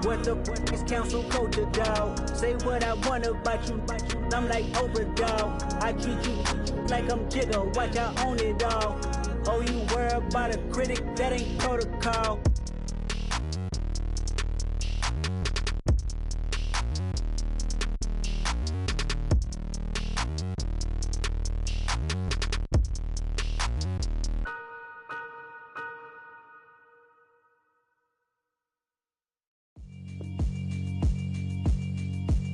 What the fuck is council culture, dog? Say what I want about you, I'm like overdog. I treat you like I'm Jigga, watch I own it all. Oh, you worry about a critic, that ain't protocol.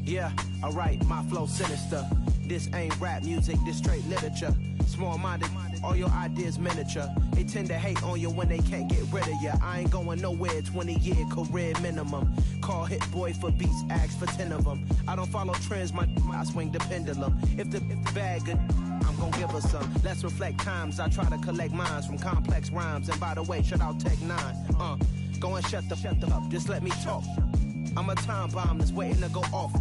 Yeah, alright, my flow sinister. This ain't rap music, this straight literature. Small-minded, all your ideas miniature. They tend to hate on you when they can't get rid of you. I ain't going nowhere, 20-year career minimum. Call Hit Boy for beats, ask for 10 of them. I don't follow trends, I swing the pendulum. If the bag good, I'm gon' give her some. Let's reflect times, I try to collect minds from complex rhymes. And by the way, shout out Tech 9. Go and shut the up, just let me talk. I'm a time bomb that's waiting to go off.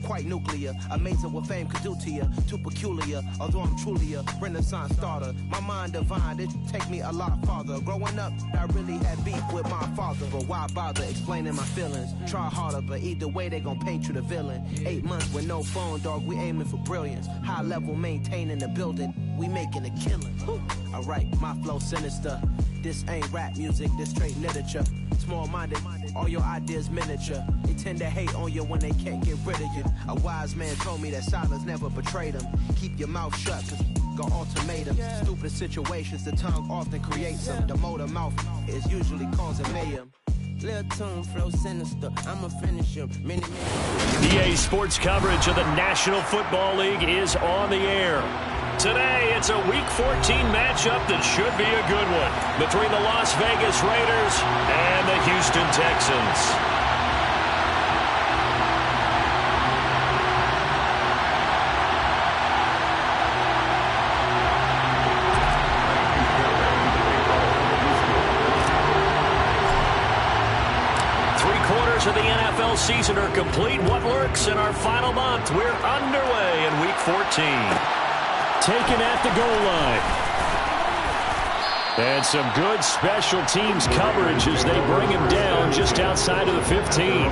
Quite nuclear, amazing what fame could do to you. Too peculiar, although I'm truly a renaissance starter. My mind divine, it take me a lot farther. Growing up, I really had beef with my father. But why bother explaining my feelings? Try harder, but either way they gon' paint you the villain. 8 months with no phone, dog, we aiming for brilliance. High level maintaining the building, we making a killing. Alright, my flow sinister. This ain't rap music, this straight literature. Small-minded, all your ideas miniature. They tend to hate on you when they can't get rid of you. A wise man told me that silence never betrayed him. Keep your mouth shut, cause got ultimatums. Stupid situations, the tongue often creates them. The motor mouth is usually causing mayhem. Lil' Tune, flow sinister, I'ma finish him. EA Sports coverage of the National Football League is on the air. Today, it's a Week 14 matchup that should be a good one between the Las Vegas Raiders and the Houston Texans. Three-quarters of the NFL season are complete. What lurks in our final month? We're underway in Week 14. Taken at the goal line. And some good special teams coverage as they bring him down just outside of the 15.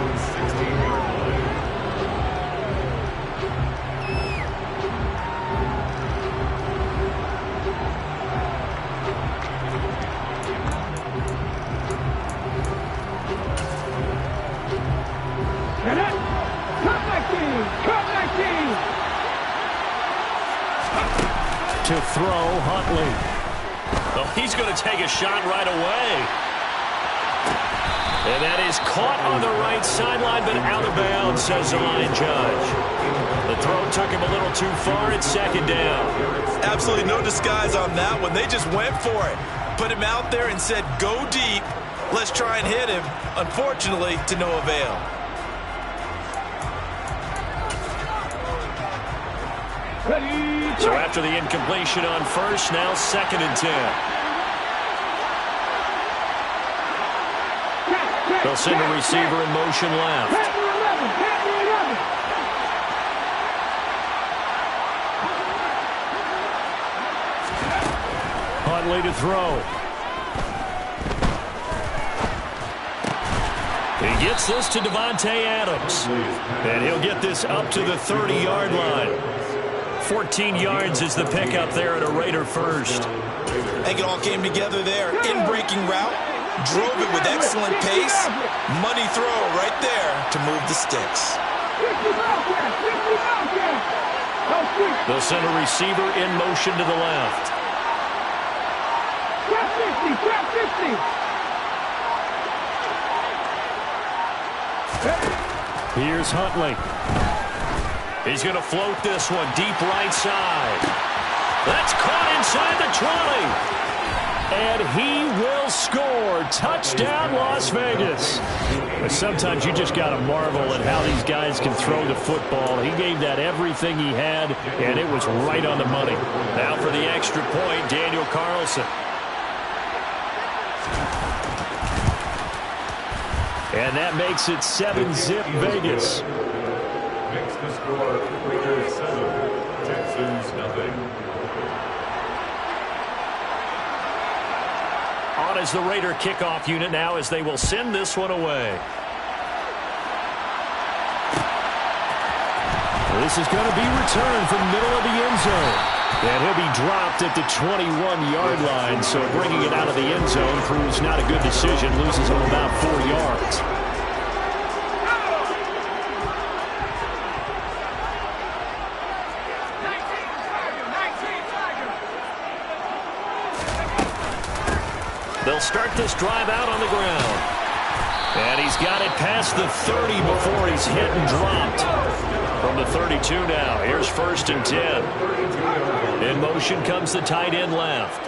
To throw, Huntley. Oh, he's going to take a shot right away. And that is caught on the right sideline, but out of bounds, says the line judge. The throw took him a little too far. It's second down. Absolutely no disguise on that one. They just went for it. Put him out there and said, go deep. Let's try and hit him. Unfortunately, to no avail. So after the incompletion on first, now 2nd and 10. They'll send a receiver in motion left. Huntley to throw. He gets this to Davante Adams. And he'll get this up to the 30-yard line. 14 yards is the pickup there at a Raider first. I think it all came together there. In-breaking route, drove it with excellent pace. Money throw right there to move the sticks. They'll send a receiver in motion to the left. Here's Huntley. He's going to float this one deep right side. That's caught inside the 20. And he will score. Touchdown, Las Vegas. But sometimes you just got to marvel at how these guys can throw the football. He gave that everything he had, and it was right on the money. Now for the extra point, Daniel Carlson. And that makes it 7-zip Vegas. Makes the score Raiders 7, Texans nothing. On is the Raider kickoff unit now as they will send this one away. This is going to be returned from the middle of the end zone. And he'll be dropped at the 21-yard line, so bringing it out of the end zone proves not a good decision. Loses him about 4 yards. They'll start this drive out on the ground. And he's got it past the 30 before he's hit and dropped. From the 32 now, here's 1st and 10. In motion comes the tight end left.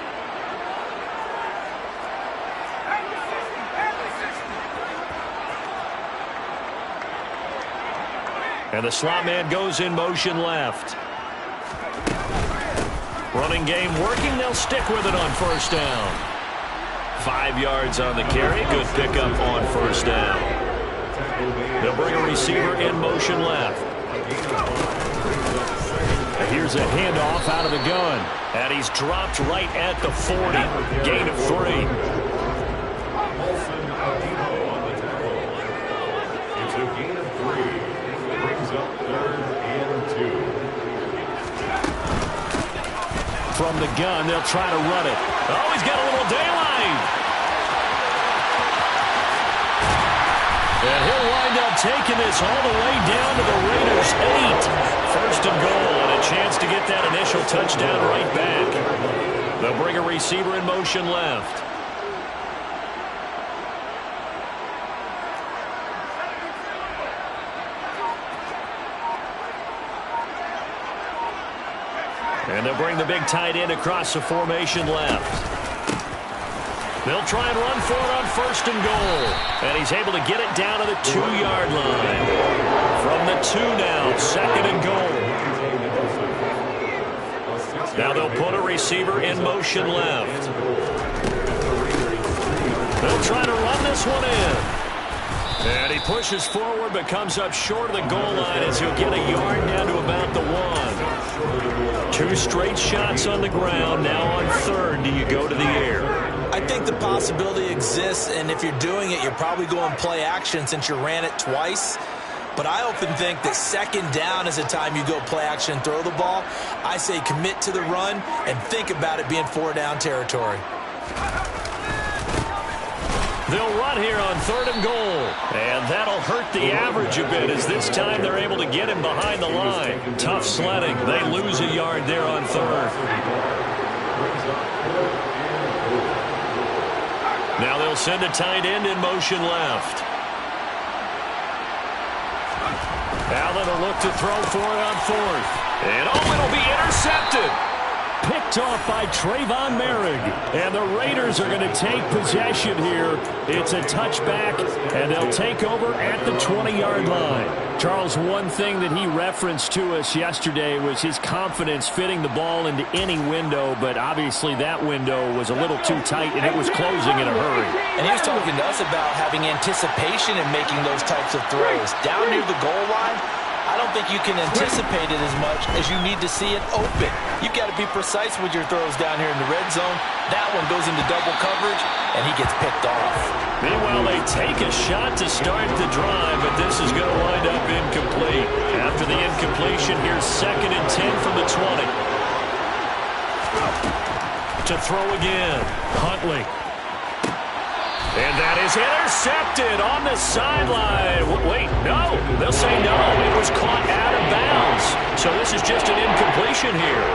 And the slot man goes in motion left. Running game working, they'll stick with it on 1st down. 5 yards on the carry, good pickup on 1st down. They'll bring a receiver in motion left. Here's a handoff out of the gun. And he's dropped right at the 40. Gain of 3. It's a gain of 3. Brings up 3rd and 2. From the gun, they'll try to run it. Oh, he's got a little daylight. And he'll wind up taking this all the way down to the Raiders' 8. 1st and goal, and a chance to get that initial touchdown right back. They'll bring a receiver in motion left. And they'll bring the big tight end across the formation left. They'll try and run for it on 1st and goal. And he's able to get it down to the 2-yard line. From the 2 now, 2nd and goal. Now they'll put a receiver in motion left. They'll try to run this one in. And he pushes forward but comes up short of the goal line as he'll get a yard down to about the 1. 2 straight shots on the ground. Now on 3rd, do you go to the air? I think the possibility exists, and if you're doing it, you're probably going play action since you ran it twice. But I often think that 2nd down is the time you go play action and throw the ball. I say commit to the run and think about it being 4-down territory. They'll run here on 3rd and goal. And that'll hurt the average a bit as this time they're able to get him behind the line. Tough sledding. They lose a yard there on 3rd. Now they'll send a tight end in motion left. Allen will look to throw for it on 4th. And it'll be intercepted. Picked off by Trayvon Merrick. And the Raiders are going to take possession here. It's a touchback, and they'll take over at the 20-yard line. Charles, one thing that he referenced to us yesterday was his confidence fitting the ball into any window, but obviously that window was a little too tight, and it was closing in a hurry. And he was talking to us about having anticipation in making those types of throws. Down near the goal line, I don't think you can anticipate it as much as you need to see it open. You've got to be precise with your throws down here in the red zone. That one goes into double coverage, and he gets picked off. Meanwhile, they take a shot to start the drive, but this is going to wind up incomplete. After the incompletion, here's 2nd and 10 from the 20. To throw again, Huntley. And that is intercepted on the sideline. Wait, no. They'll say no. It was caught out of bounds. So this is just an incompletion here.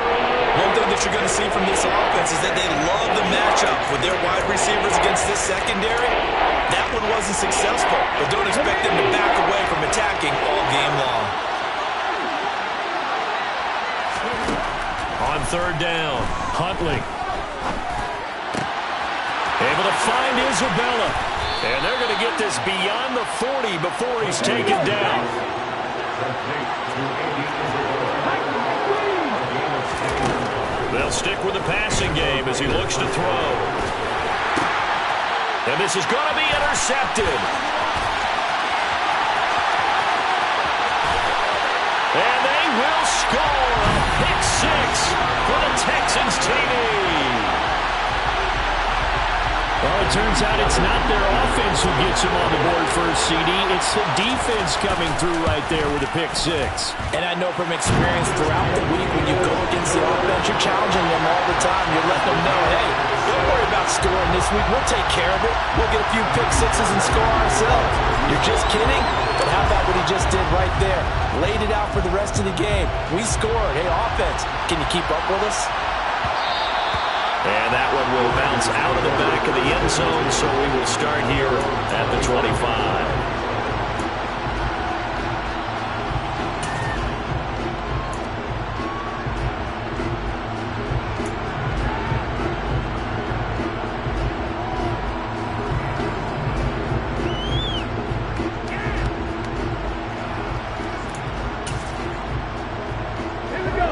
One thing that you're going to see from this offense is that they love the matchup with their wide receivers against this secondary. That one wasn't successful, but don't expect them to back away from attacking all game long. On 3rd down, Huntley. Able to find Isabella. And they're going to get this beyond the 40 before he's taken down. They'll stick with the passing game as he looks to throw. And this is going to be intercepted. And they will score a pick 6 for the Texans TV. Well, turns out it's not their offense who gets them on the board first, CD. It's the defense coming through right there with a pick six. And I know from experience throughout the week when you go against the offense, you're challenging them all the time. You're letting them know, hey, don't worry about scoring this week. We'll take care of it. We'll get a few pick sixes and score ourselves. You're just kidding? But how about what he just did right there? Laid it out for the rest of the game. We scored. Hey, offense, can you keep up with us? And that one will bounce out of the back of the end zone, so we will start here at the 25.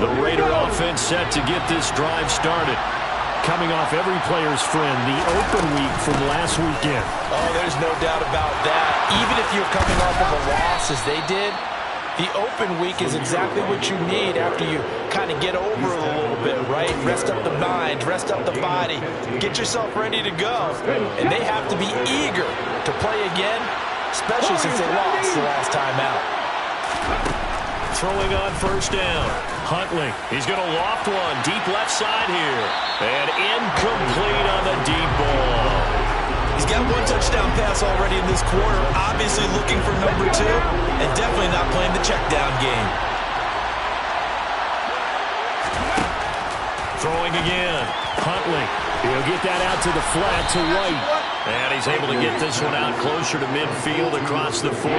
The Raider offense set to get this drive started. Coming off every player's friend, the open week from last weekend. Oh, there's no doubt about that. Even if you're coming off of a loss as they did, the open week is exactly what you need after you kind of get over it a little bit, right? Rest up the mind, rest up the body, get yourself ready to go. And they have to be eager to play again, especially since they lost the last time out. Throwing on first down. Huntley, he's going to loft one deep left side here. And incomplete on the deep ball. He's got one touchdown pass already in this quarter, obviously looking for number 2, and definitely not playing the check down game. Throwing again. Huntley, he'll get that out to the flat to White. And he's able to get this one out closer to midfield across the 45.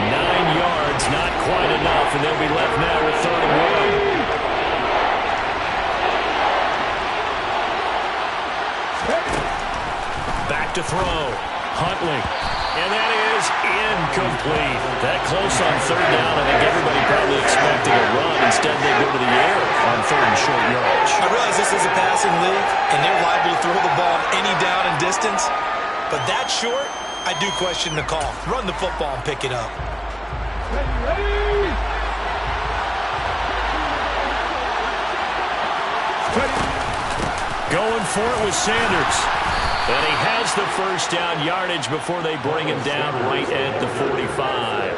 9 yards, not quite enough, and they'll be left now with 3rd and 1. Back to throw. Huntley. And that is incomplete. That close on 3rd down. I think everybody probably expecting a run. Instead, they go to the air on 3rd and short yardage. I realize this is a passing league, and they're liable to throw the ball any down and distance. But that short, I do question the call. Run the football and pick it up. Going for it with Sanders. And he has the first down yardage before they bring him down right at the 45.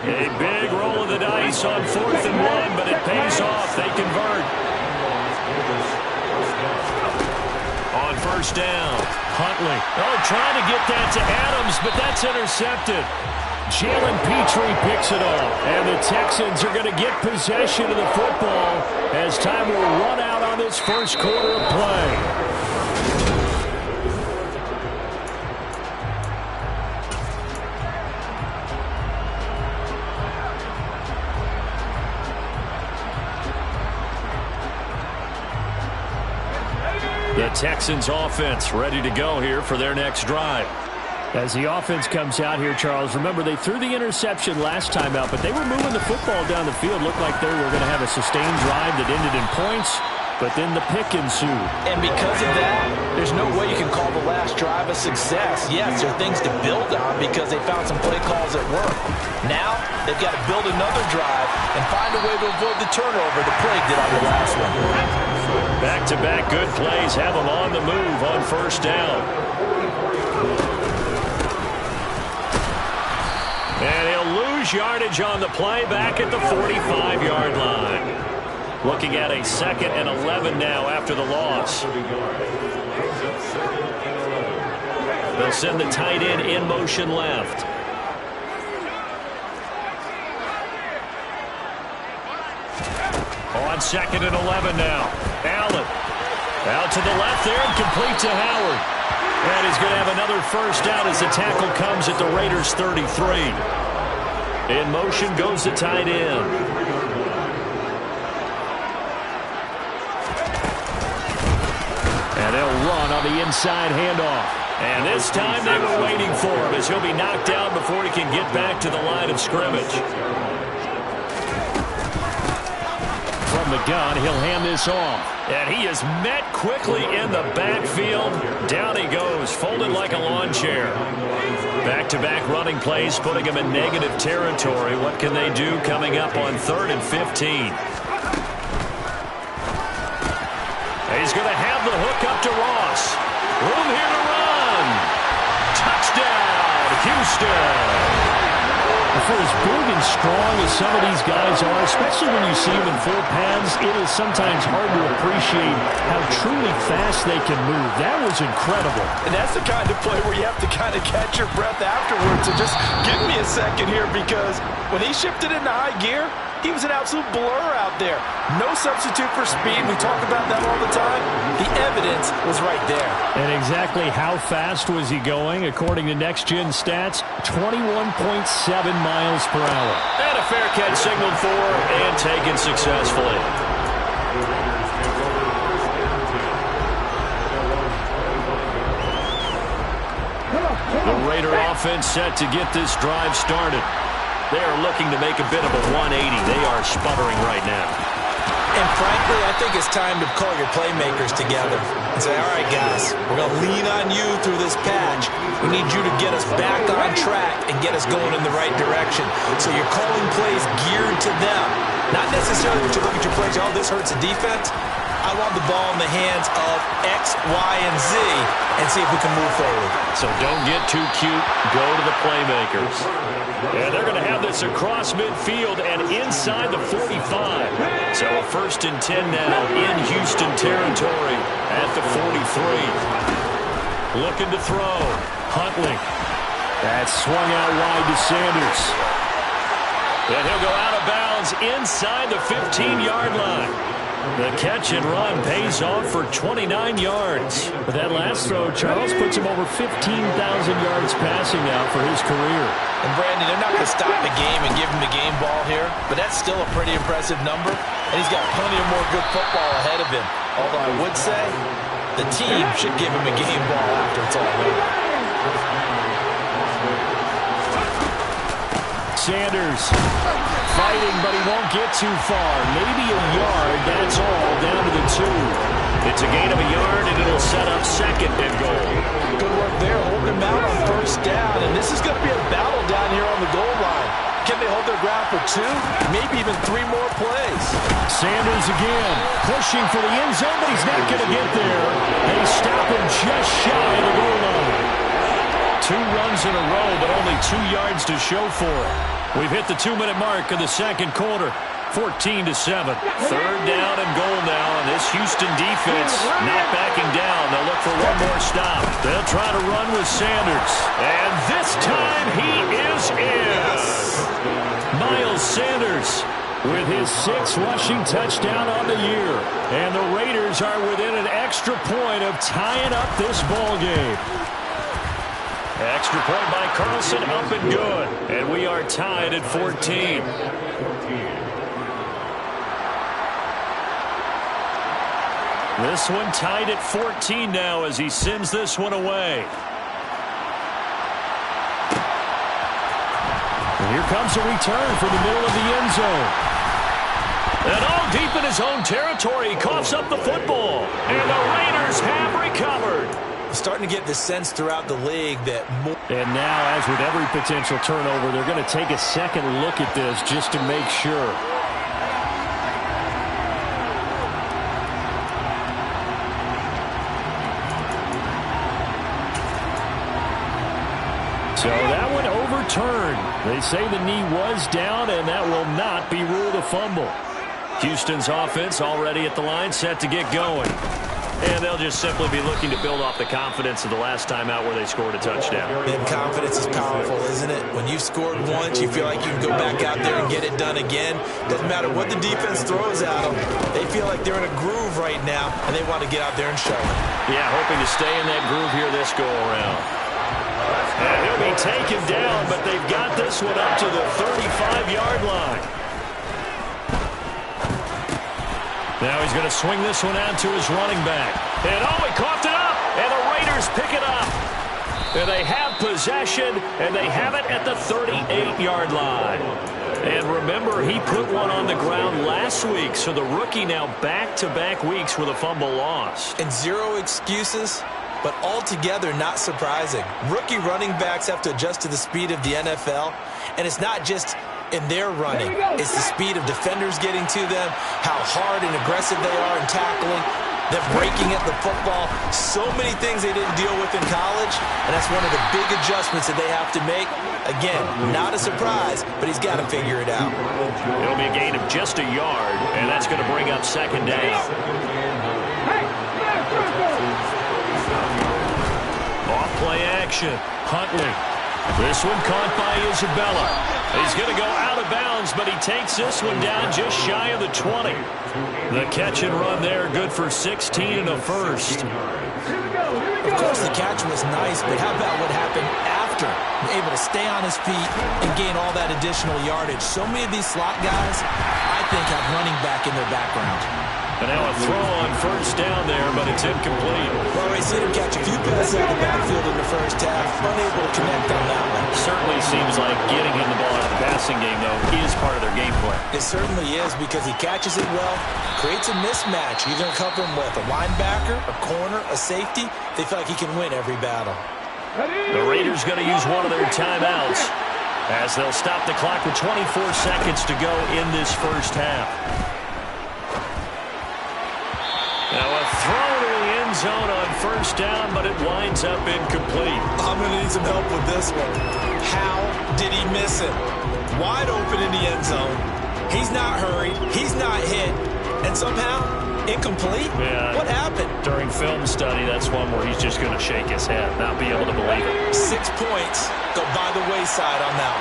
A big roll of the dice on 4th and 1, but it pays off. They convert. On first down, Huntley. Oh, trying to get that to Adams, but that's intercepted. Jalen Petrie picks it up, and the Texans are going to get possession of the football as time will run out on this first quarter of play. The Texans offense ready to go here for their next drive. As the offense comes out here, Charles, remember they threw the interception last time out, but they were moving the football down the field. Looked like they were going to have a sustained drive that ended in points, but then the pick ensued. And because of that, there's no way you can call the last drive a success. Yes, there are things to build on because they found some play calls at work. Now, they've got to build another drive and find a way to avoid the turnover that plagued it on the last one. Back-to-back good plays have them on the move on first down. And he'll lose yardage on the play back at the 45-yard line. Looking at a 2nd and 11 now after the loss. They'll send the tight end in motion left. On 2nd and 11 now. Allen out to the left there and complete to Howard. And he's going to have another first down as the tackle comes at the Raiders' 33. In motion goes the tight end. And they'll run on the inside handoff. And this time they were waiting for him as he'll be knocked down before he can get back to the line of scrimmage. From the gun, he'll hand this off. And he is met quickly in the backfield. Down he goes, folded like a lawn chair. Back-to-back running plays, putting him in negative territory. What can they do coming up on 3rd and 15? He's going to have the hook up to Ross. Room here to run. Touchdown, Houston. For as big and strong as some of these guys are, especially when you see them in full pads, it is sometimes hard to appreciate how truly fast they can move. That was incredible. And that's the kind of play where you have to kind of catch your breath afterwards. So just give me a second here, because when he shifted into high gear, he was an absolute blur out there. No substitute for speed. We talk about that all the time. The evidence was right there. And exactly how fast was he going? According to Next Gen Stats, 21.7 miles per hour. And a fair catch signaled for and taken successfully. The Raider offense set to get this drive started. They are looking to make a bit of a 180. They are sputtering right now. And frankly, I think it's time to call your playmakers together and say, all right, guys, we're going to lean on you through this patch. We need you to get us back on track and get us going in the right direction. So you're calling plays geared to them. Not necessarily that you look at your plays, oh, this hurts the defense. I want the ball in the hands of X, Y, and Z and see if we can move forward. So don't get too cute. Go to the playmakers. And they're going to have this across midfield and inside the 45. So a 1st and 10 now in Houston territory at the 43. Looking to throw. Huntley. That's swung out wide to Sanders. And he'll go out of bounds inside the 15-yard line. The catch and run pays off for 29 yards. But that last throw, Charles, puts him over 15,000 yards passing now for his career. And Brandon, they're not going to stop the game and give him the game ball here, but that's still a pretty impressive number. And he's got plenty of more good football ahead of him. Although I would say the team should give him a game ball after it's all over. Sanders fighting, but he won't get too far. Maybe a yard, that's all, down to the 2. It's a gain of a yard, and it'll set up 2nd and goal. Good work there, holding him out on 1st down, and this is going to be a battle down here on the goal line. Can they hold their ground for 2? Maybe even 3 more plays. Sanders again, pushing for the end zone, but he's not going to get there. They stop him just shy of the goal line. 2 runs in a row, but only 2 yards to show for it. We've hit the 2-minute mark of the 2nd quarter. 14-7. 3rd down and goal now, and this Houston defense not backing down. They'll look for one more stop. They'll try to run with Sanders. And this time he is in. Miles Sanders with his 6th rushing touchdown on the year. And the Raiders are within an extra point of tying up this ball game. Extra point by Carlson, up and good. And we are tied at 14. This one tied at 14 now as he sends this one away. And here comes a return from the middle of the end zone. And all deep in his own territory, he coughs up the football. And the Raiders have recovered. Starting to get the sense throughout the league that more. And now, as with every potential turnover, they're going to take a second look at this just to make sure. So that one overturned. They say the knee was down, and that will not be ruled a fumble. Houston's offense already at the line, set to get going. And they'll just simply be looking to build off the confidence of the last time out where they scored a touchdown. And confidence is powerful, isn't it? When you've scored once, you feel like you can go back out there and get it done again. Doesn't matter what the defense throws at them. They feel like they're in a groove right now, and they want to get out there and show it. Yeah, hoping to stay in that groove here this go-around. And he'll be taken down, but they've got this one up to the 35-yard line. Now he's going to swing this one out to his running back. And he coughed it up, and the Raiders pick it up. And they have possession, and they have it at the 38-yard line. And remember, he put one on the ground last week, so the rookie now back-to-back weeks with a fumble lost. And 0 excuses, but altogether not surprising. Rookie running backs have to adjust to the speed of the NFL, and it's not just in their running. It's the speed of defenders getting to them, how hard and aggressive they are in tackling. They're breaking at the football. So many things they didn't deal with in college, and that's one of the big adjustments that they have to make. Again, not a surprise, but he's got to figure it out. It'll be a gain of just a yard, and that's going to bring up second down. Off play action. Huntley. This one caught by Isabella. He's going to go out of bounds, but he takes this one down just shy of the 20. The catch and run there, good for 16 and a first. Of course, the catch was nice, but how about what happened after? Able to stay on his feet and gain all that additional yardage. So many of these slot guys, I think, have running back in their background. And now a throw on first down there, but it's incomplete. Well, we see him catch a few passes out of the backfield in the first half. Unable to connect on that one. Certainly seems like getting him the ball out of the passing game, though, is part of their game plan. It certainly is, because he catches it well, creates a mismatch. You're going to cover him with a linebacker, a corner, a safety. They feel like he can win every battle. The Raiders going to use one of their timeouts as they'll stop the clock with 24 seconds to go in this first half. Now a throw to the end zone on first down, but it winds up incomplete. I'm going to need some help with this one. How did he miss it? Wide open in the end zone. He's not hurried. He's not hit. And somehow, incomplete? Yeah. What happened? During film study, that's one where he's just going to shake his head, not be able to believe it. 6 points go by the wayside on that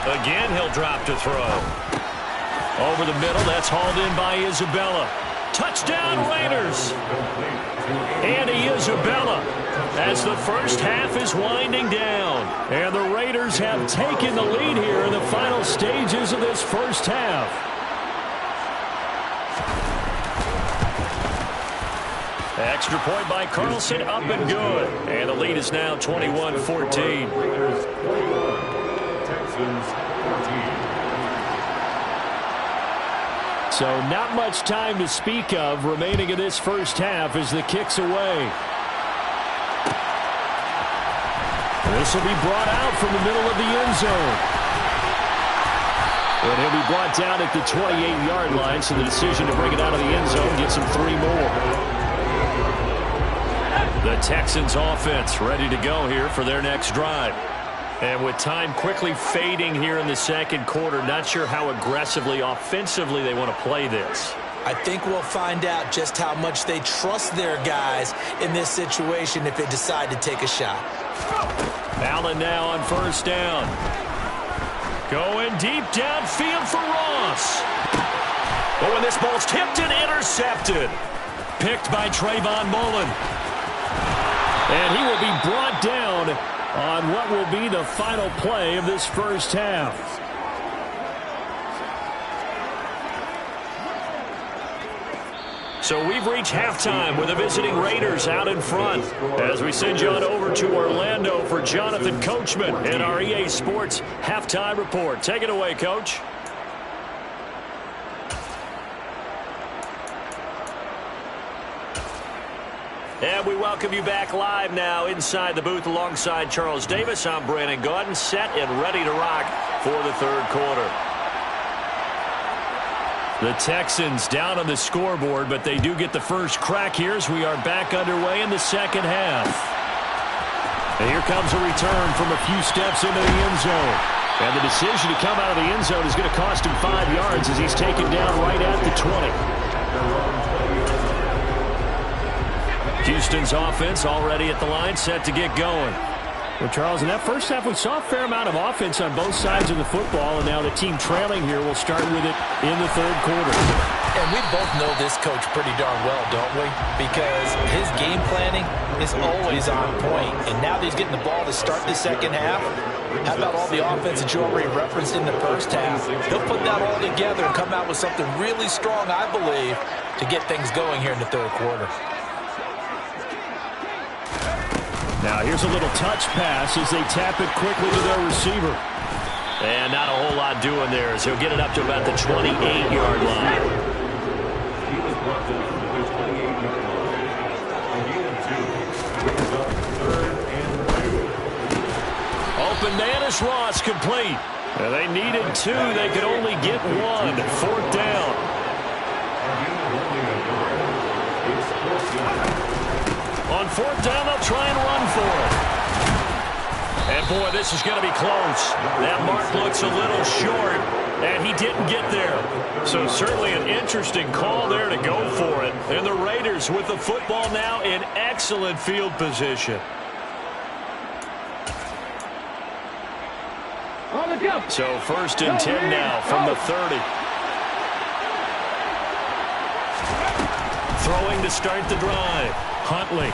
one. Again, he'll drop to throw. Over the middle, that's hauled in by Isabella. Touchdown, Raiders! Andy Isabella, as the first half is winding down. And the Raiders have taken the lead here in the final stages of this first half. Extra point by Carlson, up and good. And the lead is now 21-14. Texans 14. So not much time to speak of remaining in this first half as the kick's away. This will be brought out from the middle of the end zone. And he'll be brought down at the 28-yard line, so the decision to bring it out of the end zone gets him 3 more. The Texans offense ready to go here for their next drive. And with time quickly fading here in the second quarter, not sure how aggressively, offensively they want to play this. I think we'll find out just how much they trust their guys in this situation if they decide to take a shot. Allen now on first down. Going deep downfield for Ross. Oh, and this ball's tipped and intercepted. Picked by Trayvon Mullen. And he will be brought down on what will be the final play of this first half. So we've reached halftime with the visiting Raiders out in front as we send you on over to Orlando for Jonathan Coachman in our EA Sports Halftime Report. Take it away, Coach. And we welcome you back live now inside the booth alongside Charles Davis. I'm Brandon Gaudin, set and ready to rock for the third quarter. The Texans down on the scoreboard, but they do get the first crack here as we are back underway in the second half. And here comes a return from a few steps into the end zone. And the decision to come out of the end zone is going to cost him 5 yards as he's taken down right at the 20. Houston's offense already at the line, set to get going. Well, Charles, in that first half, we saw a fair amount of offense on both sides of the football, and now the team trailing here will start with it in the third quarter. And we both know this coach pretty darn well, don't we? Because his game planning is always on point. And now that he's getting the ball to start the second half, how about all the offense that you already referenced in the first half? He'll put that all together and come out with something really strong, I believe, to get things going here in the third quarter. Now here's a little touch pass as they tap it quickly to their receiver. And not a whole lot doing there as he'll get it up to about the 28-yard line. He was brought down to the 28-yard line. A gain of 2. Brings up 3rd and 2. Open Dennis Ross complete. And they needed 2. They could only get 1. 4th down. On fourth down, they'll try and run for it. And boy, this is going to be close. That mark looks a little short, and he didn't get there. So certainly an interesting call there to go for it. And the Raiders with the football now in excellent field position. So first and 10 now from the 30. Throwing to start the drive. Huntley.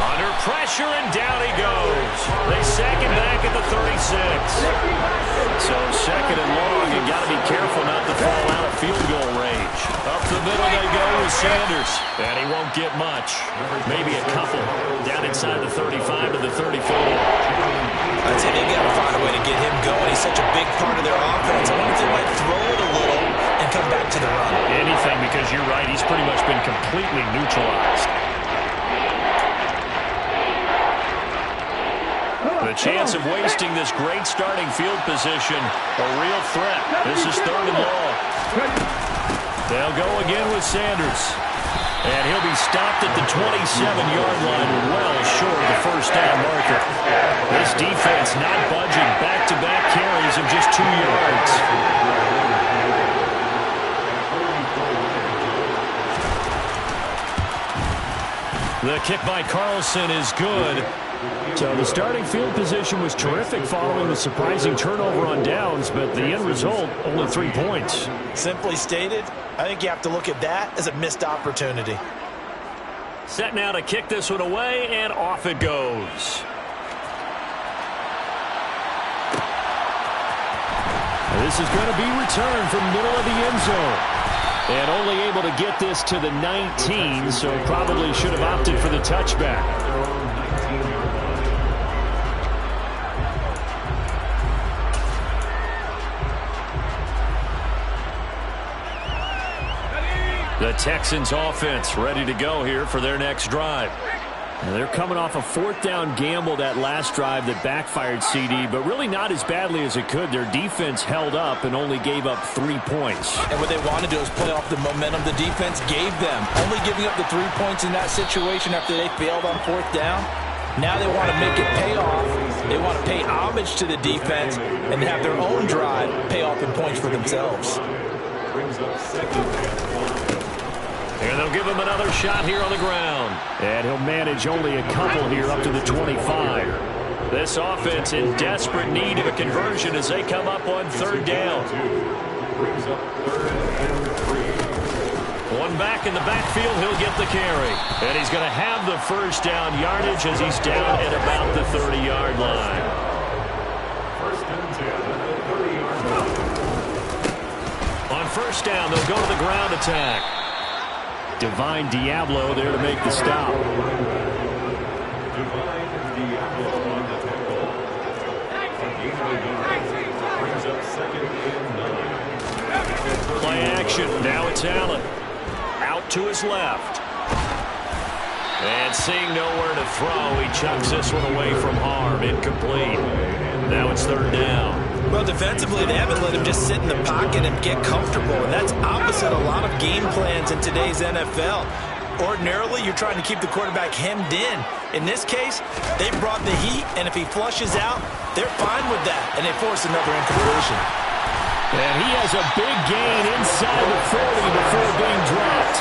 Under pressure, and down he goes. They sack him back at the 36. So second and long, you got to be careful not to fall out of field goal range. Up the middle they go with Sanders. And he won't get much. Maybe a couple. Down inside the 35 to the 34. I'd say they've got to find a way to get him going. He's such a big part of their offense. I wonder if they might throw it a little and come back to the run. Anything, because you're right. He's pretty much been completely neutralized. The chance of wasting this great starting field position, a real threat. This is third and long. They'll go again with Sanders. And he'll be stopped at the 27-yard line, well short of the first down marker. This defense not budging. Back-to-back carries of just 2 yards. The kick by Carlson is good. So the starting field position was terrific following the surprising turnover on downs, but the end result, only 3 points. Simply stated, I think you have to look at that as a missed opportunity. Set now to kick this one away, and off it goes. This is going to be returned from middle of the end zone. And only able to get this to the 19, so probably should have opted for the touchback. The Texans offense ready to go here for their next drive. And they're coming off a fourth down gamble that last drive that backfired, CD, but really not as badly as it could. Their defense held up and only gave up 3 points. And what they want to do is play off the momentum the defense gave them. Only giving up the 3 points in that situation after they failed on fourth down. Now they want to make it pay off. They want to pay homage to the defense and have their own drive pay off in points for themselves. Brings up second and 1. And they'll give him another shot here on the ground. And he'll manage only a couple here up to the 25. This offense in desperate need of a conversion as they come up on third down. Brings up third and 3. One back in the backfield, he'll get the carry. And he's going to have the first down yardage as he's down at about the 30-yard line. First and 10 at the 30-yard line. On first down, they'll go to the ground attack. Divine Diablo there to make the stop. Divine Diablo on the tackle. Brings up second and 9. Play action. Now it's Allen. Out to his left. And seeing nowhere to throw, he chucks this one away from harm. Incomplete. Now it's third down. Well, defensively, they haven't let him just sit in the pocket and get comfortable. And that's opposite a lot of game plans in today's NFL. Ordinarily, you're trying to keep the quarterback hemmed in. In this case, they brought the heat, and if he flushes out, they're fine with that, and they force another incompletion. And he has a big gain inside the 40 before being dropped.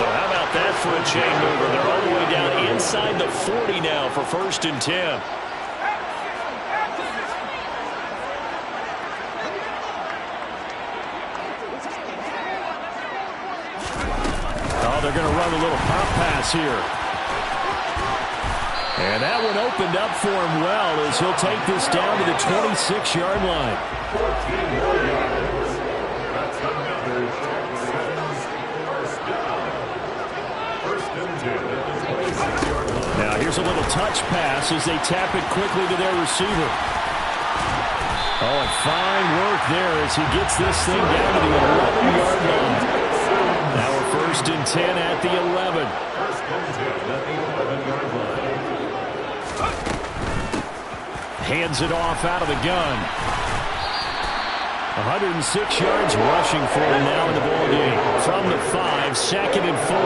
So how about that for a chain mover? They're all the way down inside the 40 now for first and 10. They're going to run a little pop pass here. And that one opened up for him well as he'll take this down to the 26-yard line. 14 more yards. That's another first down. First and 10 at the 26-yard line. Now here's a little touch pass as they tap it quickly to their receiver. Oh, and fine work there as he gets this thing down to the 11-yard line. Now we're first and 10 at the 11. First and 10 at the 11-yard line. Hands it off out of the gun. 106 yards rushing for him now in the ball game. From the 5, 2nd and 4.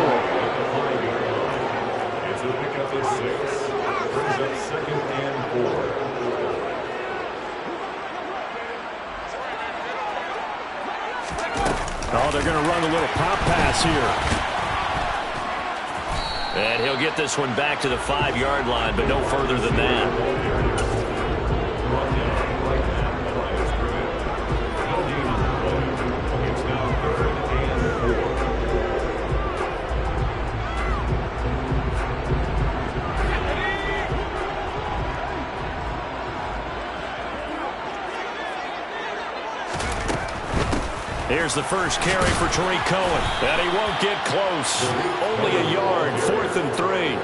It's a pickup of 6. Brings up 2nd and 4. Oh, they're going to run a little pop pass here. And he'll get this one back to the 5-yard line, but no further than that. It's now 3rd and 4. Here's the first carry for Tariq Cohen. And he won't get close. Only a yard, 4th and 3.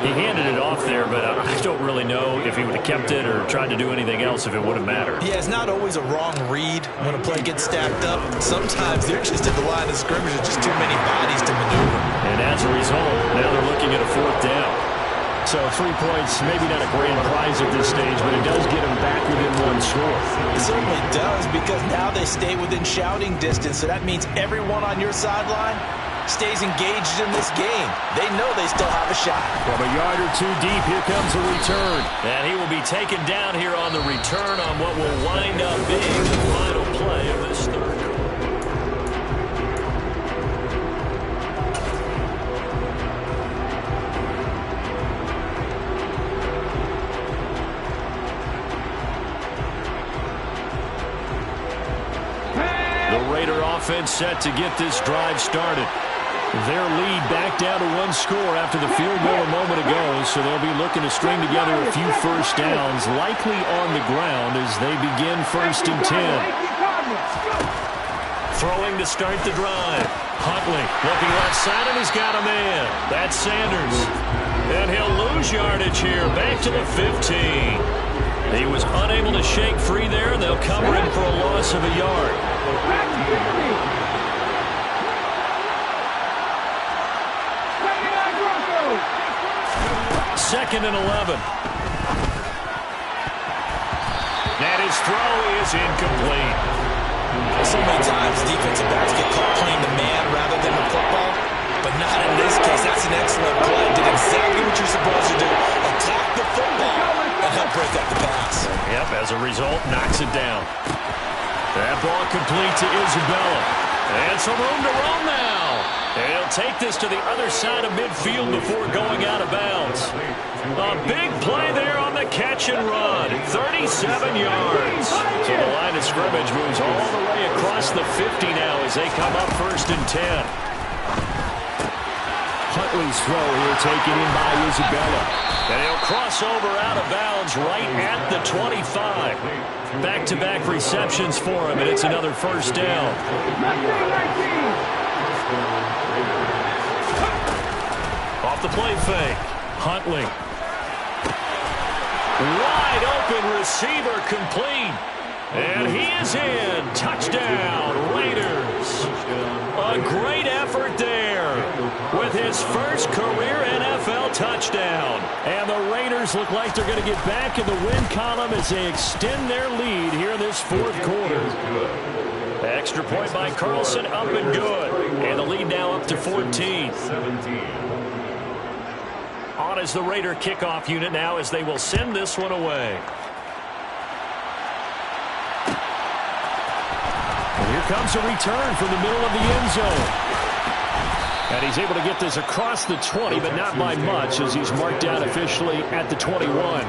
He handed it off there, but I don't really know if he would have kept it or tried to do anything else if it would have mattered. Yeah, it's not always a wrong read when a play gets stacked up. Sometimes they're just at the line of scrimmage. There's just too many bodies to maneuver. And as a result, now they're looking at a 4th down. So 3 points, maybe not a grand prize at this stage, but it does get them back within 1 score. It certainly does, because now they stay within shouting distance, so that means everyone on your sideline stays engaged in this game. They know they still have a shot. From a yard or 2 deep, here comes a return. And he will be taken down here on the return on what will wind up being the final play of this third. Offense set to get this drive started. Their lead back down to 1 score after the field goal a moment ago, so they'll be looking to string together a few first downs, likely on the ground as they begin 1st and 10. Throwing to start the drive. Huntley looking left side, and he's got a man. That's Sanders. And he'll lose yardage here, back to the 15. He was unable to shake free there. They'll cover him for a loss of a yard. 2nd and 11. And his throw is incomplete. So many times defensive backs get caught playing the man rather than the football, but not in this case. That's an excellent play. Did exactly what you're supposed to do. Attack the football and help break up the pass. Yep, as a result, knocks it down. That ball complete to Isabella. And some room to run now. And he'll take this to the other side of midfield before going out of bounds. A big play there on the catch and run. 37 yards. So the line of scrimmage moves all the way across the 50 now as they come up 1st and 10. Huntley's throw here taken in by Isabella. And he'll cross over out of bounds right at the 25. Back-to-back receptions for him, and it's another 1st down. Off the play fake. Huntley. Wide open receiver complete. And he is in. Touchdown, Raiders. A great effort there with his first career NFL touchdown. And the Raiders look like they're going to get back in the win column as they extend their lead here in this 4th quarter. Extra point by Carlson, up and good. And the lead now up to 14. On is the Raider kickoff unit now as they will send this one away. And here comes a return from the middle of the end zone. And he's able to get this across the 20, but not by much as he's marked down officially at the 21.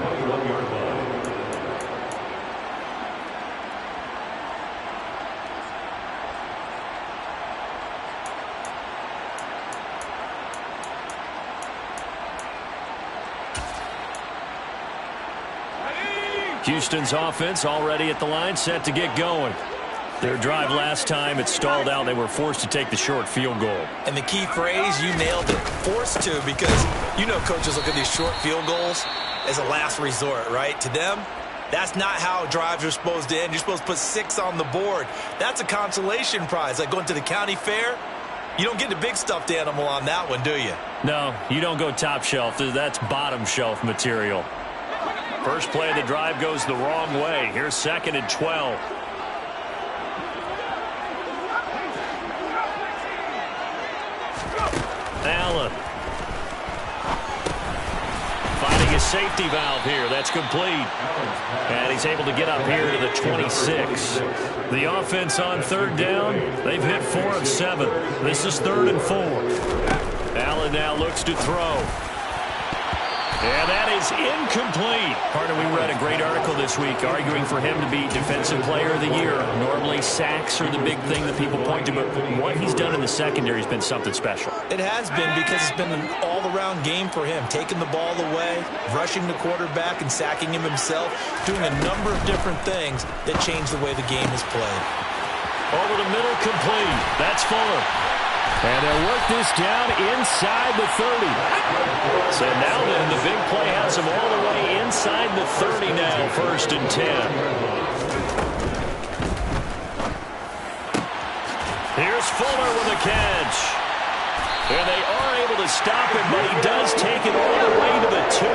Houston's offense already at the line, set to get going. Their drive last time, it stalled out. They were forced to take the short field goal. And the key phrase, you nailed it, forced to, because you know coaches look at these short field goals as a last resort, right? To them, that's not how drives are supposed to end. You're supposed to put 6 on the board. That's a consolation prize, like going to the county fair. You don't get the big stuffed animal on that one, do you? No, you don't go top shelf. That's bottom shelf material. First play of the drive goes the wrong way. Here's 2nd and 12. Allen. Finding his safety valve here. That's complete. And he's able to get up here to the 26. The offense on third down, they've hit 4 of 7. This is 3rd and 4. Allen now looks to throw. And that is incomplete. Partner, we read a great article this week arguing for him to be Defensive Player of the Year. Normally, sacks are the big thing that people point to, but what he's done in the secondary has been something special. It has been, because it's been an all-around game for him. Taking the ball away, rushing the quarterback, and sacking him himself, doing a number of different things that change the way the game is played. Over the middle, complete. That's Fuller. And they'll work this down inside the 30. So now then, the big play has him all the way inside the 30 now, 1st and 10. Here's Fuller with a catch. And they are able to stop him, but he does take it all the way to the 2.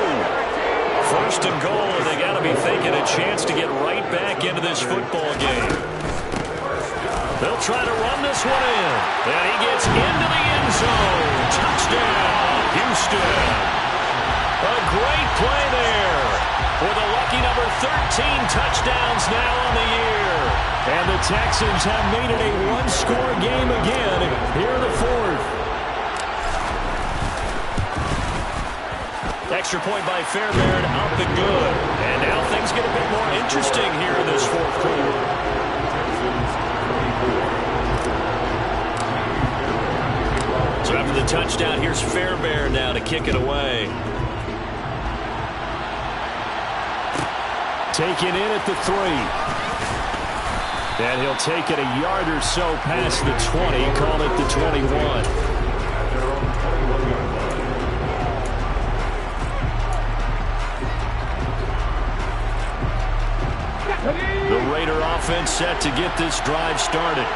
1st and goal, and they got to be thinking a chance to get right back into this football game. They'll try to run this one in. And he gets into the end zone. Touchdown, Houston. A great play there. With a lucky number 13 touchdowns now on the year. And the Texans have made it a one-score game again here in the 4th. Extra point by Fairbairn, up and good. And now things get a bit more interesting here in this 4th quarter. So after the touchdown, here's Fairbairn now to kick it away. Taken in at the 3. And he'll take it a yard or so past the 20, call it the 21. The Raider offense set to get this drive started.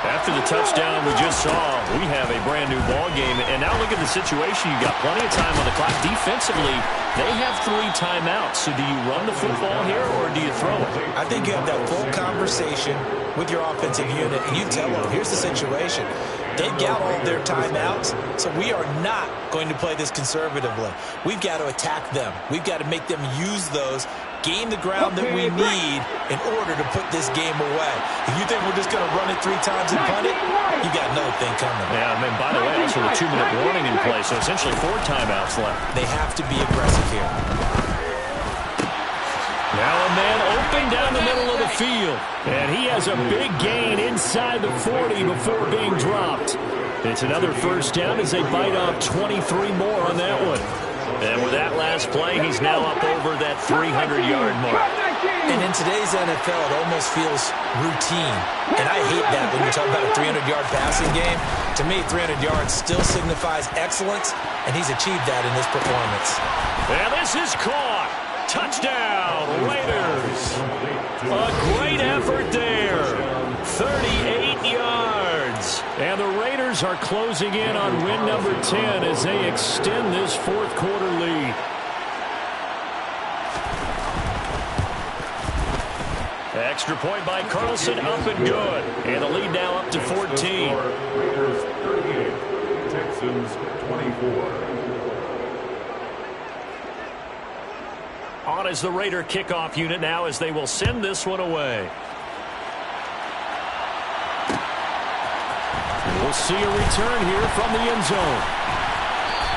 After the touchdown we just saw, we have a brand-new ball game. And now look at the situation. You got plenty of time on the clock. Defensively, they have 3 timeouts. So do you run the football here, or do you throw it? I think you have that full conversation with your offensive unit, and you tell them, here's the situation. They've got all of their timeouts, so we are not going to play this conservatively. We've got to attack them. We've got to make them use those, gain the ground that we need in order to put this game away. If you think we're just going to run it 3 times and punt it, you got another thing coming. Yeah, and then by the way, also a 2-minute warning in play, so essentially 4 timeouts left. They have to be aggressive here. Now a man open down the middle of the field. And he has a big gain inside the 40 before being dropped. It's another 1st down as they bite off 23 more on that one. And with that last play, he's now up over that 300-yard mark. And in today's NFL, it almost feels routine. And I hate that when you talk about a 300-yard passing game. To me, 300 yards still signifies excellence, and he's achieved that in this performance. And this is caught. Touchdown, Raiders. A great effort there. 38 yards. And the Raiders are closing in on win number 10 as they extend this 4th quarter lead. Extra point by Carlson, up and good. And the lead now up to 14. Raiders 38, Texans 24. On is the Raider kickoff unit now as they will send this one away. We'll see a return here from the end zone.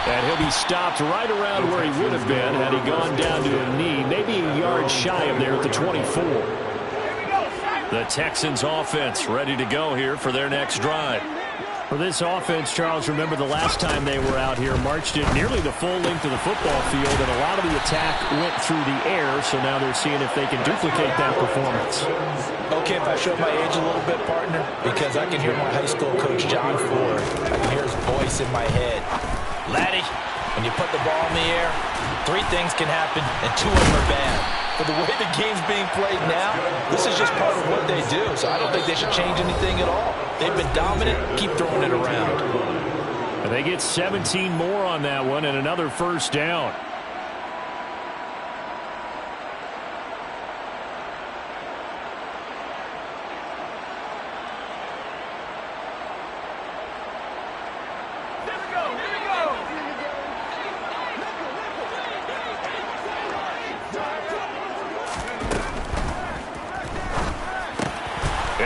And he'll be stopped right around where he would have been had he gone down to a knee, maybe a yard shy of there at the 24. The Texans offense ready to go here for their next drive. For this offense, Charles, remember the last time they were out here, marched it nearly the full length of the football field, and a lot of the attack went through the air, so now they're seeing if they can duplicate that performance. Okay, if I show my age a little bit, partner, because I can hear my high school coach, John Ford. I can hear his voice in my head. Laddie, when you put the ball in the air, 3 things can happen, and 2 of them are bad. But the way the game's being played now, this is just part of what they do. So I don't think they should change anything at all. They've been dominant. Keep throwing it around. And they get 17 more on that one and another 1st down.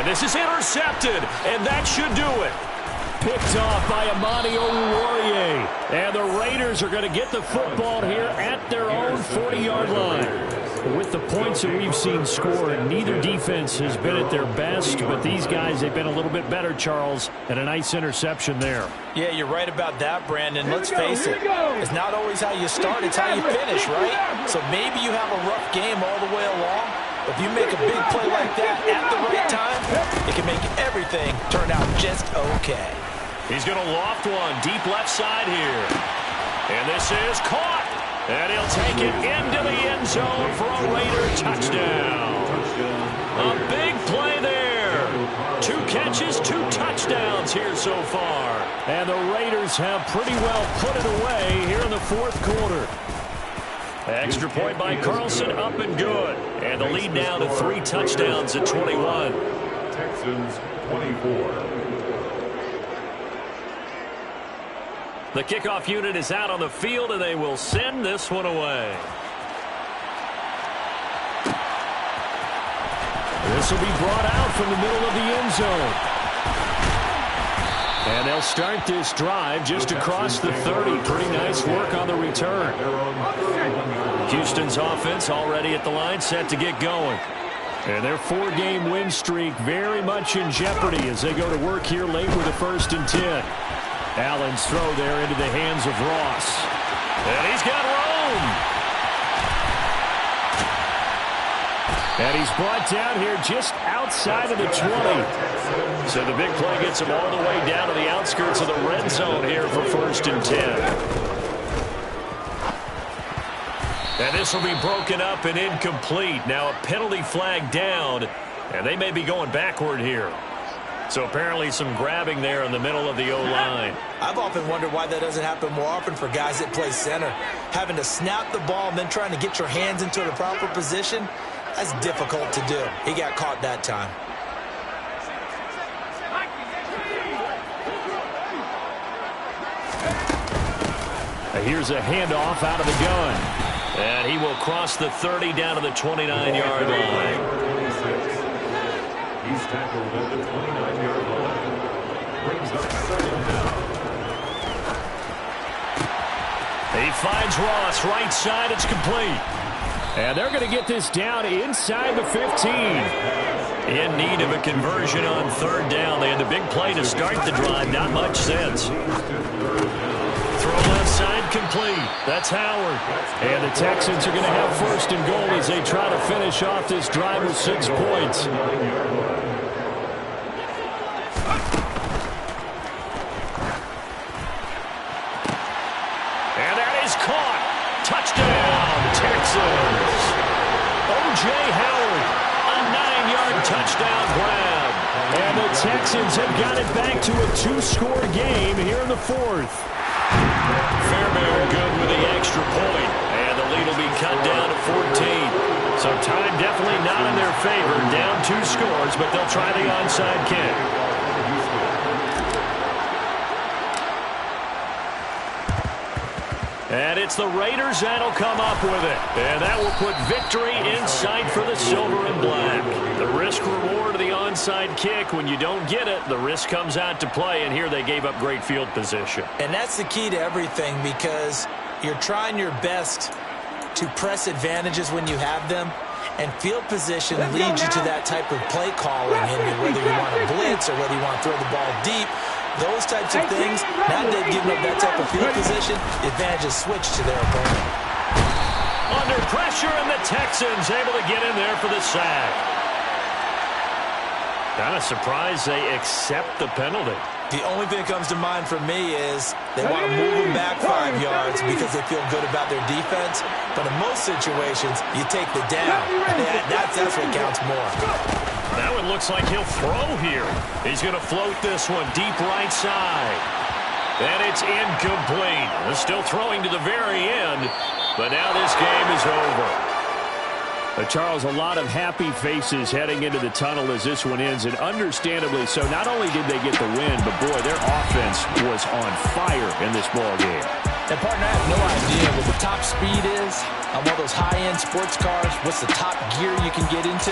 this is intercepted, and that should do it. Picked off by Amani Oruwariye. And the Raiders are going to get the football here at their own 40-yard line. With the points that we've seen scored, neither defense has been at their best, but these guys, they've been a little bit better, Charles, and a nice interception there. Yeah, you're right about that, Brandon. Let's face it, it's not always how you start, it's how you finish, right? So maybe you have a rough game all the way along, but if you make a big play like that at the right time, it can make everything turn out just okay. He's going to loft one deep left side here. And this is caught. And he'll take it into the end zone for a Raider touchdown. A big play there. 2 catches, 2 touchdowns here so far. And the Raiders have pretty well put it away here in the fourth quarter. Extra point by Carlson, up and good. And the lead now to 3 touchdowns at 21. Texans 24. The kickoff unit is out on the field, and they will send this one away. This will be brought out from the middle of the end zone. And they'll start this drive just across the 30. Pretty nice work on the return. Houston's offense already at the line, set to get going. And their 4-game win streak very much in jeopardy as they go to work here late with a 1st and 10. Allen's throw there into the hands of Ross. And he's got Rome. And he's brought down here just outside of the 20. So the big play gets him all the way down to the outskirts of the red zone here for 1st and 10. And this will be broken up and incomplete. Now a penalty flag down, and they may be going backward here. So apparently some grabbing there in the middle of the O-line. I've often wondered why that doesn't happen more often for guys that play center. Having to snap the ball and then trying to get your hands into the proper position, that's difficult to do. He got caught that time. Here's a handoff out of the gun. And he will cross the 30 down to the 29-yard line. He's tackled at the 29-yard line. Brings up 2nd down. He finds Ross right side. It's complete. And they're going to get this down inside the 15. In need of a conversion on 3rd down. They had the big play to start the drive. Not much sense. Throw left side complete. That's Howard. And the Texans are going to have 1st and goal as they try to finish off this drive with 6 points. And that is caught. Touchdown, Texans. O.J. Howard, a 9-yard touchdown grab. And the Texans have got it back to a 2-score game here in the 4th. Fairbairn good with the extra point. And the lead will be cut down to 14. So time definitely not in their favor. Down 2 scores, but they'll try the onside kick. And it's the Raiders that'll come up with it. And that will put victory in sight for the silver and black. The risk reward of the onside kick. When you don't get it, the risk comes out to play. And here they gave up great field position. And that's the key to everything, because you're trying your best to press advantages when you have them. And field position leads you to that type of play calling. And whether you want to blitz or whether you want to throw the ball deep, those types of things, now that they've given up that type of field position, the advantage is switched to their opponent. Under pressure, and the Texans able to get in there for the sack. Kind of surprised they accept the penalty. The only thing that comes to mind for me is they want to move them back 5 yards because they feel good about their defense. But in most situations, you take the down. That's what counts more. That one looks like he'll throw here. He's going to float this one deep right side. And it's incomplete. They're still throwing to the very end. But now this game is over. Charles, a lot of happy faces heading into the tunnel as this one ends, and understandably so. Not only did they get the win, but boy, their offense was on fire in this ball game. And partner, I have no idea what the top speed is on one of those high-end sports cars. What's the top gear you can get into?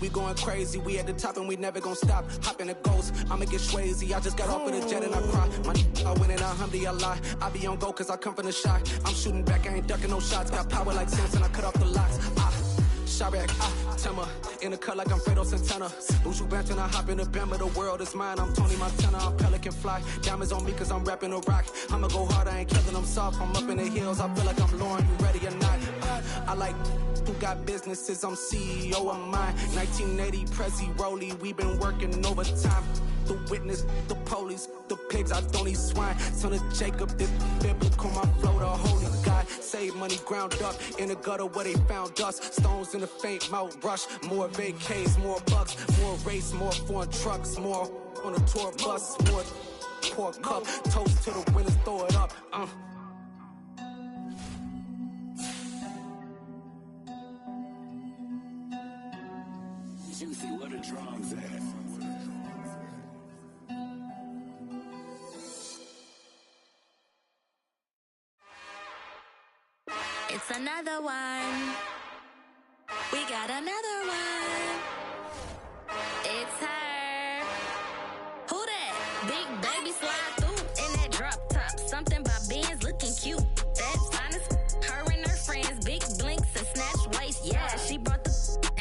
we going crazy. We at the top and we never gonna stop. Hop in the ghost, I'ma get swayzy. I just got off of the jet and I cry. I win in alhamdulillah. I be on go cause I come from the shot. I'm shooting back, I ain't ducking no shots. Got power like Samson, I cut off the locks. Shabak, Tema, in the cut like I'm Fredo Santana. Buju Banton, I hop in the Bama, the world is mine. I'm Tony Montana, I'm Pelican Fly. Diamonds on me cause I'm rapping a rock. I'ma go hard, I ain't killing them soft. I'm up in the hills, I feel like I'm Lauren, you ready or not? I like who got businesses, I'm CEO of mine. 1980, Prezi Rolly, we been working overtime. The witness, the police, the pigs, I don't eat swine. Son of Jacob, this biblical, my flow, the holy God. Save money ground up in the gutter where they found us. Stones in the faint mouth rush. More vacays, more bucks, more race, more foreign trucks, more on a tour bus, more pour cup. Toast to the winners, throw it up. Juicy, what a drums at? It's another one. We got another one. It's her. Who that? Big baby slide through in that drop top. Something by Benz looking cute. That's honest. Her and her friends, big blinks and snatch waist. Yeah, she brought the.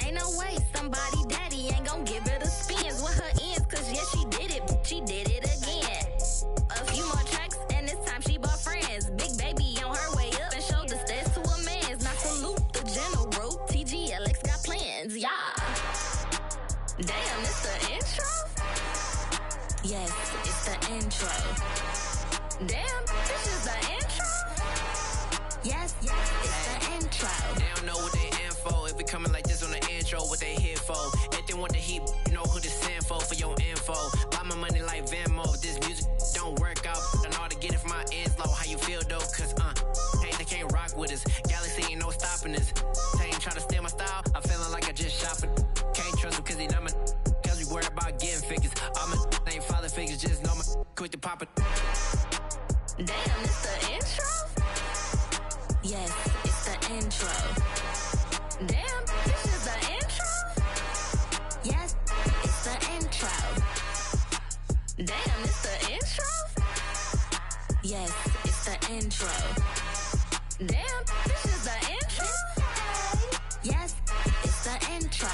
Ain't no way somebody daddy ain't gon' give her the spins with her ends. Cause yeah, she did it. She did it again. A few more tracks and this time she bought friends. Big baby on her way up and showed the stats to a man's. Not salute the general. TGLX got plans, yeah. Damn, it's the intro? Yes, it's the intro. Damn, this is the intro? Yes, it's the intro. They don't know what they in for. If we coming like this on the intro, what they here for? If they want the heat, you know who to send for your info. Buy my money like Venmo. If this music don't work out, I know how to get it from my ends low. How you feel though? Cause hey, they can't rock with us. Galaxy ain't no stopping us. They ain't trying to steal my style. I'm feeling like I just shot for. Can't trust them cause they not my. Cause we worried about getting figures. All my ain't father figures, just know my quick to pop it. Damn, it's the intro? Yes, it's the intro. Damn, this is the intro? Yes, it's the intro. Damn, it's the intro? Yes, it's the intro. Damn, this is the intro? Yes, it's the intro.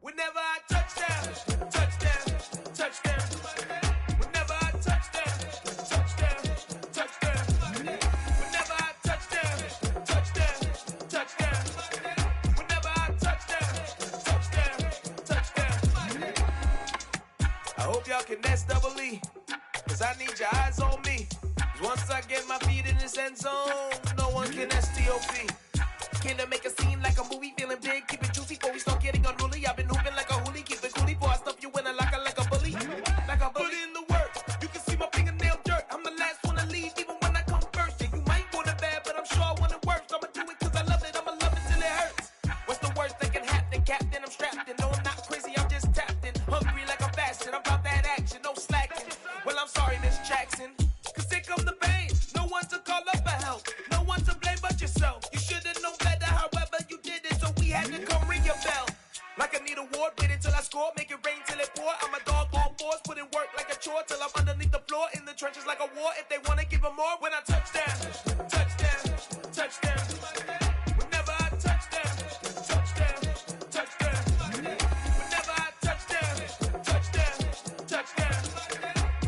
Whenever I touch down, touchdown, touchdown. Whenever I touch down, touchdown, touchdown. Whenever I touch down, touchdown, touchdown. Whenever I touch down, touchdown. I hope y'all can S-double-E, cause I need your eyes on me. Cause once I get my feet in this end zone, no one can S-T-O-P. Killer make a scene like a movie, feeling big, keep it juicy before we start getting unruly. I've been hooping like a hoolie, keep it coolie before I stuff you in a locker like a bully. Like a bully. Put in the work, you can see my fingernail dirt. I'm the last one to leave, even when I come first. Yeah, you might want it bad, but I'm sure I want it worse. I'ma do it cause I love it, I'ma love it till it hurts. What's the worst that can happen, Captain? I'm strapped in, no I'm not crazy, I'm just tapped in. Hungry like I'm fasting, I'm about that action, no slacking. Well, I'm sorry, Miss Jackson, cause here come the pain. No one to call up for help, no one to blame but yourself. You should've known better, however you did it, so we had to come ring your bell. Like I need a award, wait until I score, make it rain till it pour. I'm a dog on fours, put in work like a chore till I'm underneath the floor, in the trenches like a war. If they wanna give them more, when I touch down, touchdown, touchdown. Whenever I touch down, touchdown, touchdown. Whenever I touch down, touchdown, touchdown.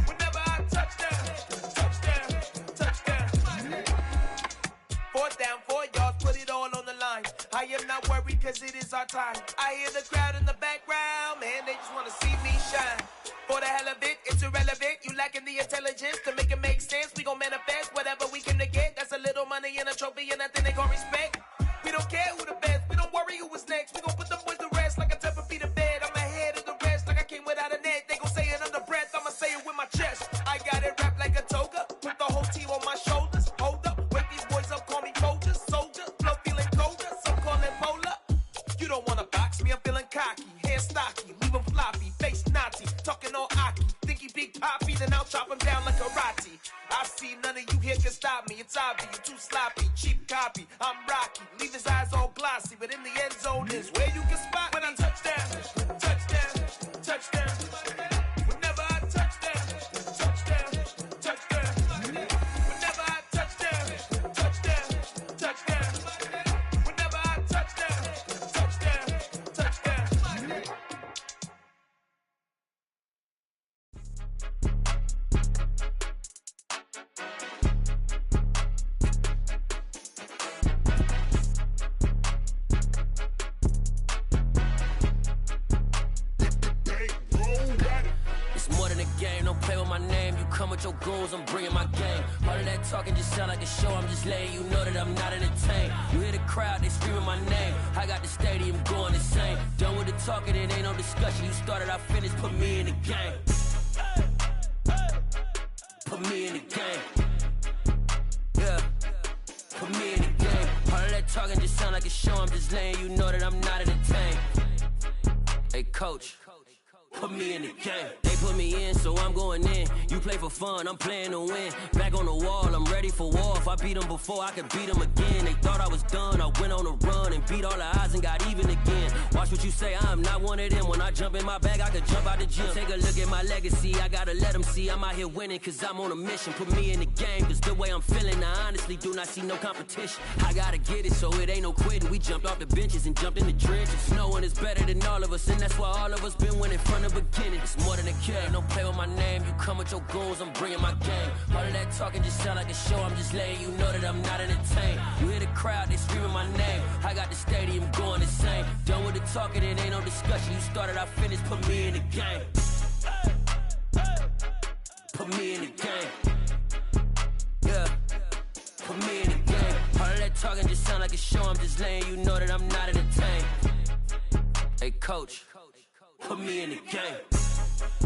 Whenever I touch down, touchdown, touchdown. 4th down, 4 yards, put it all on the line. I am not worried cause it is our time. I hear the crowd in the background, man, they just wanna see me shine. For the hell of it, it's irrelevant. You lacking the intelligence to make it make sense. We gon' manifest whatever we came to get. That's a little money and a trophy and nothing they gon' respect. We don't care who the best, we don't worry who was next. We gon' put them boys to rest like a Tempur-Pedic bed. I'm ahead of the rest like I came without a net. They gon' say it under breath, I'ma say it with my chest. I got it wrapped like a toga, put the whole team on my shoulders. Hold up, wake these boys up, call me soldier, soldier. Flow feeling colder, some call it polar. You don't wanna box me, I'm feeling cocky. Hands of you here can stop me. It's obvious, you're too sloppy, cheap copy. I'm Rocky, leave his eyes all glossy, but in the end zone is where you can spot when I touch down, touchdown, touchdown. Whenever I touch down, touchdown, touchdown. Whenever I touch down, touchdown, touchdown. Whenever I touch down, touchdown, touchdown. Don't play with my name, you come with your goons, I'm bringing my game. All of that talking just sound like a show, I'm just letting you know that I'm not entertained. You hear the crowd, they screaming my name, I got the stadium going insane. Done with the talking, it ain't no discussion, you started, I finished, put me in the game. Put me in the game. Yeah, put me in the game. All of that talking just sound like a show, I'm just letting you know that I'm not entertained. Hey coach, put me in the game. They put me in, so I'm going in. You play for fun, I'm playing to win. Back on the wall, I'm ready for war. If I beat them before, I could beat them again. They thought I was done, I went on a run and beat all the odds and got even again. Watch what you say, I'm not one of them. When I jump in my bag, I could jump out the gym. Take a look at my legacy, I gotta let them see I'm out here winning, cause I'm on a mission. Put me in the game, cause the way I'm feeling, I honestly do not see no competition. I gotta get it, so it ain't no quitting. We jumped off the benches and jumped in the trenches. No one is better than all of us, and that's why all of us been winning from the beginning. It's more than a game, don't play with my name. You come with your goons, I'm bringing my game. All of that talking just sound like a show, I'm just letting you know that I'm not entertained. You hear the crowd, they screaming my name, I got the stadium going insane. Done with the talking, it ain't no discussion. You started, I finished, put me in the game. Put me in the game. Yeah, put me in the game. All of that talking just sound like a show, I'm just letting you know that I'm not entertained. Hey coach, put me in the game.